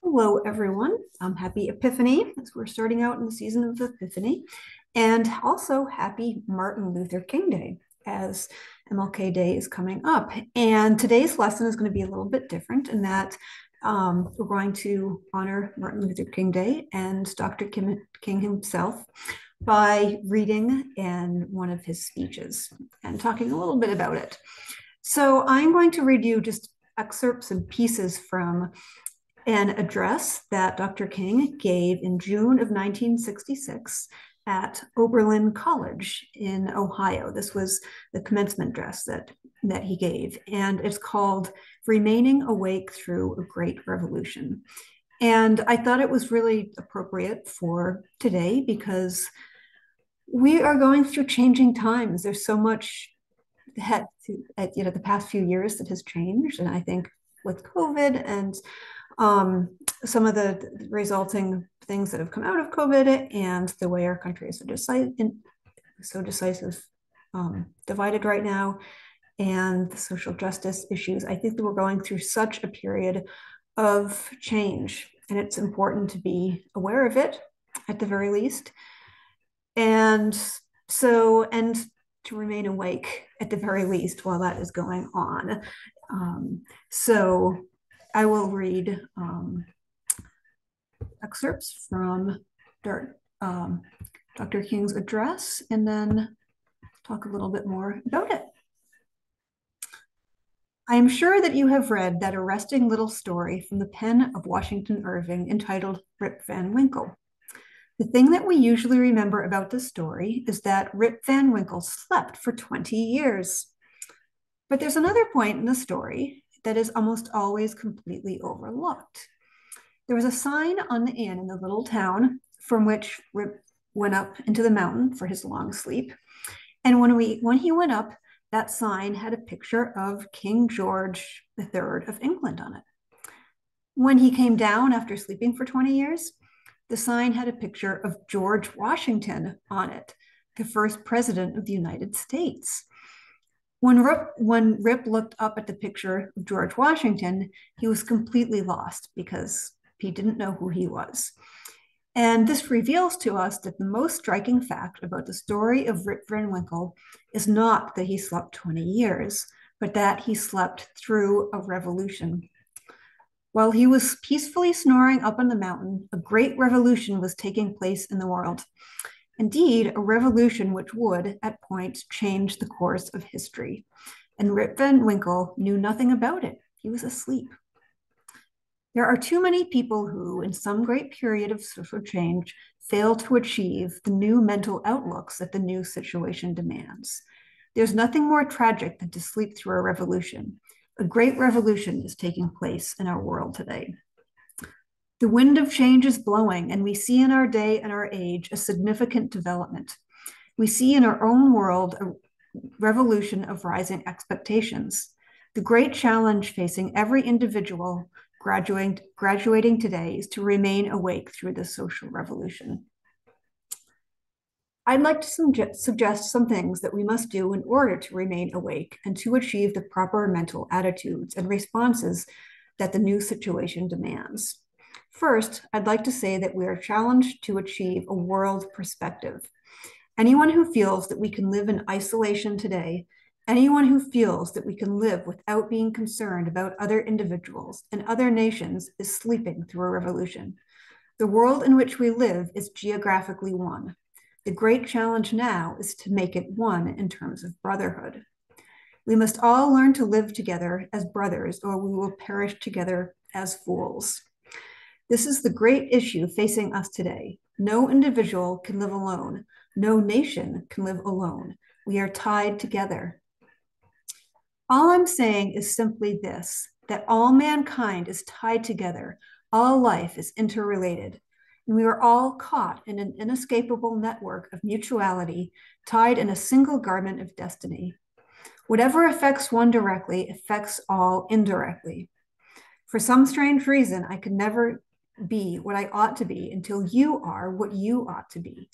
Hello, everyone. Happy Epiphany, as we're starting out in the season of Epiphany, and also happy Martin Luther King Day, as MLK Day is coming up. And today's lesson is going to be a little bit different in that we're going to honor Martin Luther King Day and Dr. King himself by reading in one of his speeches and talking a little bit about it. So I'm going to read you just excerpts and pieces from an address that Dr. King gave in June of 1966 at Oberlin College in Ohio. This was the commencement address that he gave, and it's called Remaining Awake Through a Great Revolution. And I thought it was really appropriate for today because we are going through changing times. There's so much the past few years that has changed, and I think with COVID and some of the resulting things that have come out of COVID and the way our country is so decisive, divided right now, and the social justice issues. I think that we're going through such a period of change, and it's important to be aware of it at the very least. And and to remain awake at the very least while that is going on. So I will read excerpts from Dr. King's address and then talk a little bit more about it. I am sure that you have read that arresting little story from the pen of Washington Irving entitled Rip Van Winkle. The thing that we usually remember about this story is that Rip Van Winkle slept for 20 years. But there's another point in the story that is almost always completely overlooked. There was a sign on the inn in the little town from which Rip went up into the mountain for his long sleep. And when he went up, that sign had a picture of King George III of England on it. When he came down after sleeping for 20 years, the sign had a picture of George Washington on it, the first president of the United States. When Rip looked up at the picture of George Washington, he was completely lost because he didn't know who he was. And this reveals to us that the most striking fact about the story of Rip Van Winkle is not that he slept 20 years, but that he slept through a revolution. While he was peacefully snoring up on the mountain, a great revolution was taking place in the world. Indeed, a revolution which would, at points, change the course of history. And Rip Van Winkle knew nothing about it. He was asleep. There are too many people who, in some great period of social change, fail to achieve the new mental outlooks that the new situation demands. There's nothing more tragic than to sleep through a revolution. A great revolution is taking place in our world today. The wind of change is blowing, and we see in our day and our age a significant development. We see in our own world a revolution of rising expectations. The great challenge facing every individual graduating today is to remain awake through the social revolution. I'd like to suggest some things that we must do in order to remain awake and to achieve the proper mental attitudes and responses that the new situation demands. First, I'd like to say that we are challenged to achieve a world perspective. Anyone who feels that we can live in isolation today, anyone who feels that we can live without being concerned about other individuals and other nations is sleeping through a revolution. The world in which we live is geographically one. The great challenge now is to make it one in terms of brotherhood. We must all learn to live together as brothers, or we will perish together as fools. This is the great issue facing us today. No individual can live alone. No nation can live alone. We are tied together. All I'm saying is simply this, that all mankind is tied together. All life is interrelated. And we are all caught in an inescapable network of mutuality, tied in a single garment of destiny. Whatever affects one directly affects all indirectly. For some strange reason, I could never be what I ought to be until you are what you ought to be.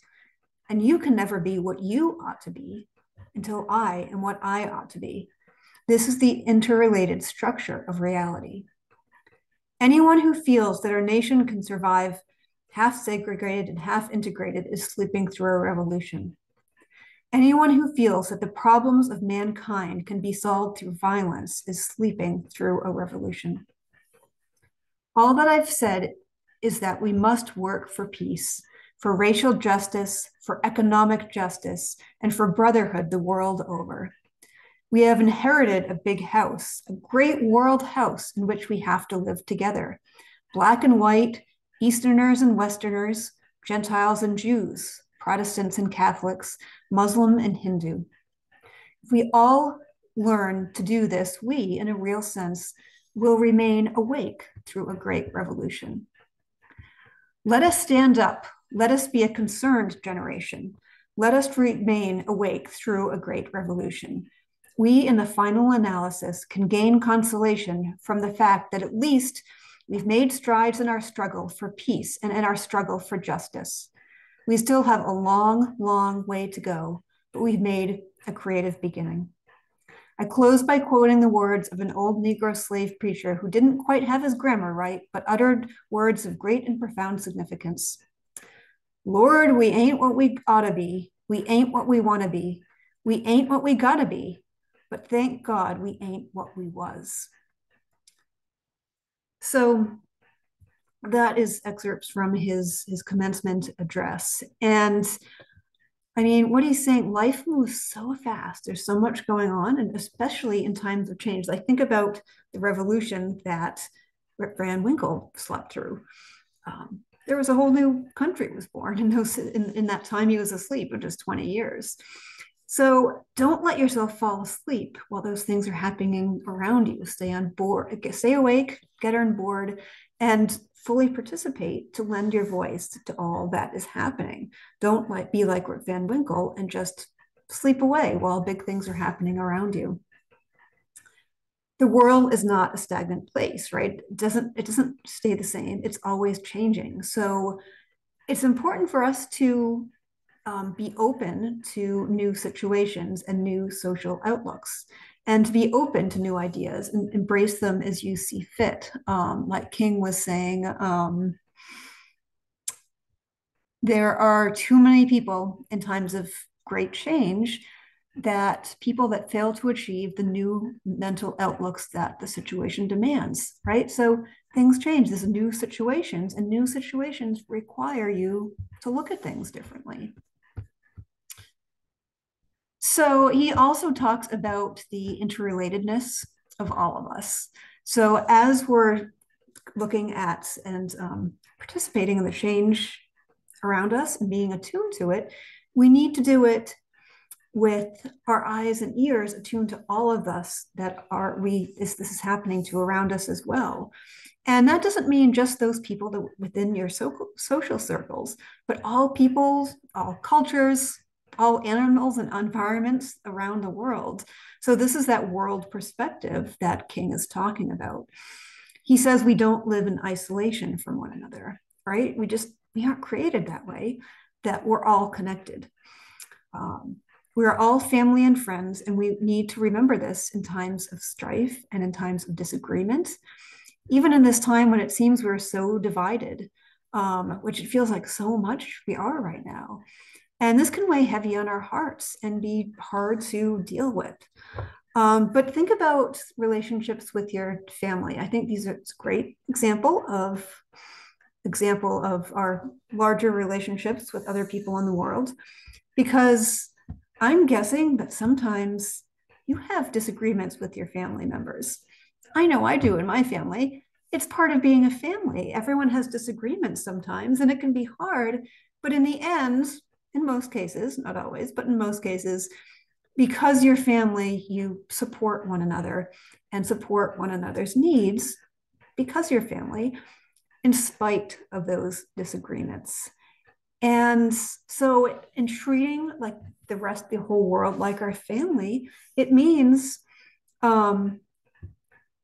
And you can never be what you ought to be until I am what I ought to be. This is the interrelated structure of reality. Anyone who feels that our nation can survive half segregated and half integrated is sleeping through a revolution. Anyone who feels that the problems of mankind can be solved through violence is sleeping through a revolution. All that I've said is that we must work for peace, for racial justice, for economic justice, and for brotherhood the world over. We have inherited a big house, a great world house in which we have to live together. Black and white, Easterners and Westerners, Gentiles and Jews, Protestants and Catholics, Muslim and Hindu. If we all learn to do this, we, in a real sense, will remain awake through a great revolution. Let us stand up. Let us be a concerned generation. Let us remain awake through a great revolution. We, in the final analysis, can gain consolation from the fact that at least we've made strides in our struggle for peace and in our struggle for justice. We still have a long, long way to go, but we've made a creative beginning. I close by quoting the words of an old Negro slave preacher who didn't quite have his grammar right, but uttered words of great and profound significance. Lord, we ain't what we ought to be. We ain't what we want to be. We ain't what we gotta be. But thank God we ain't what we was. So that is excerpts from his commencement address. And I mean, what he's saying, life moves so fast. There's so much going on, and especially in times of change. Like, think about the revolution that Rip Van Winkle slept through. There was a whole new country was born in that time he was asleep, which is 20 years. So don't let yourself fall asleep while those things are happening around you. Stay on board, stay awake, get on board, and fully participate to lend your voice to all that is happening. Don't be like Rip Van Winkle and just sleep away while big things are happening around you. The world is not a stagnant place, right? It doesn't stay the same. It's always changing. So it's important for us to be open to new situations and new social outlooks, and to be open to new ideas and embrace them as you see fit. Like King was saying, there are too many people in times of great change that people that fail to achieve the new mental outlooks that the situation demands, right? So things change. There's new situations, and new situations require you to look at things differently. So he also talks about the interrelatedness of all of us. So as we're looking at and participating in the change around us and being attuned to it, we need to do it with our eyes and ears attuned to all of us that this is happening to around us as well. And that doesn't mean just those people that within your social circles, but all peoples, all cultures, all animals and environments around the world. So this is that world perspective that King is talking about. He says we don't live in isolation from one another, right? We aren't created that way, that we're all connected. We are all family and friends, and we need to remember this in times of strife and in times of disagreement. Even in this time when it seems we're so divided, which it feels like so much we are right now. And this can weigh heavy on our hearts and be hard to deal with. But think about relationships with your family. I think these are a great example of our larger relationships with other people in the world, because I'm guessing that sometimes you have disagreements with your family members. I know I do in my family. It's part of being a family. Everyone has disagreements sometimes, and it can be hard. But in the end, in most cases, not always, but in most cases, because you're family, you support one another and support one another's needs because you're family, in spite of those disagreements. And so in treating like the whole world like our family, it means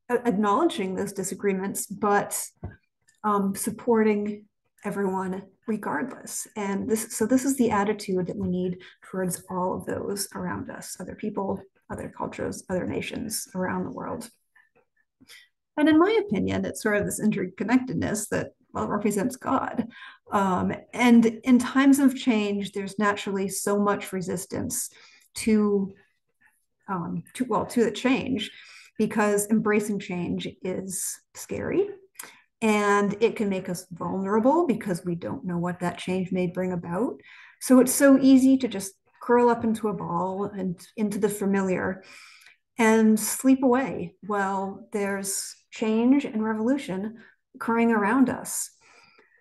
acknowledging those disagreements, but supporting everyone regardless. And this is the attitude that we need towards all of those around us, other people, other cultures, other nations around the world. And in my opinion, it's sort of this interconnectedness that, well, represents God. And in times of change, there's naturally so much resistance to, to the change, because embracing change is scary, and it can make us vulnerable because we don't know what that change may bring about. So it's so easy to just curl up into a ball and into the familiar and sleep away while there's change and revolution occurring around us.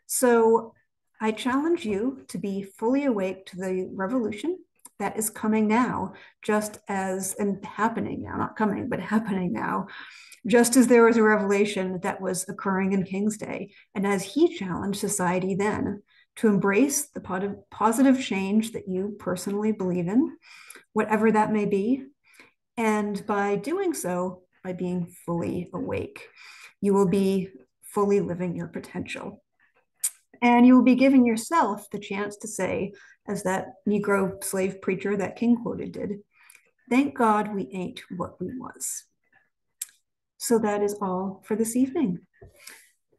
So I challenge you to be fully awake to the revolution that is coming now, just as, and happening now, not coming, but happening now, just as there was a revelation that was occurring in King's Day. And as he challenged society then to embrace the positive change that you personally believe in, whatever that may be. And by doing so, by being fully awake, you will be fully living your potential. And you will be giving yourself the chance to say, as that Negro slave preacher that King quoted did, thank God we ain't what we was. So that is all for this evening.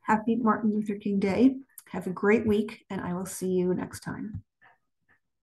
Happy Martin Luther King Day. Have a great week, and I will see you next time.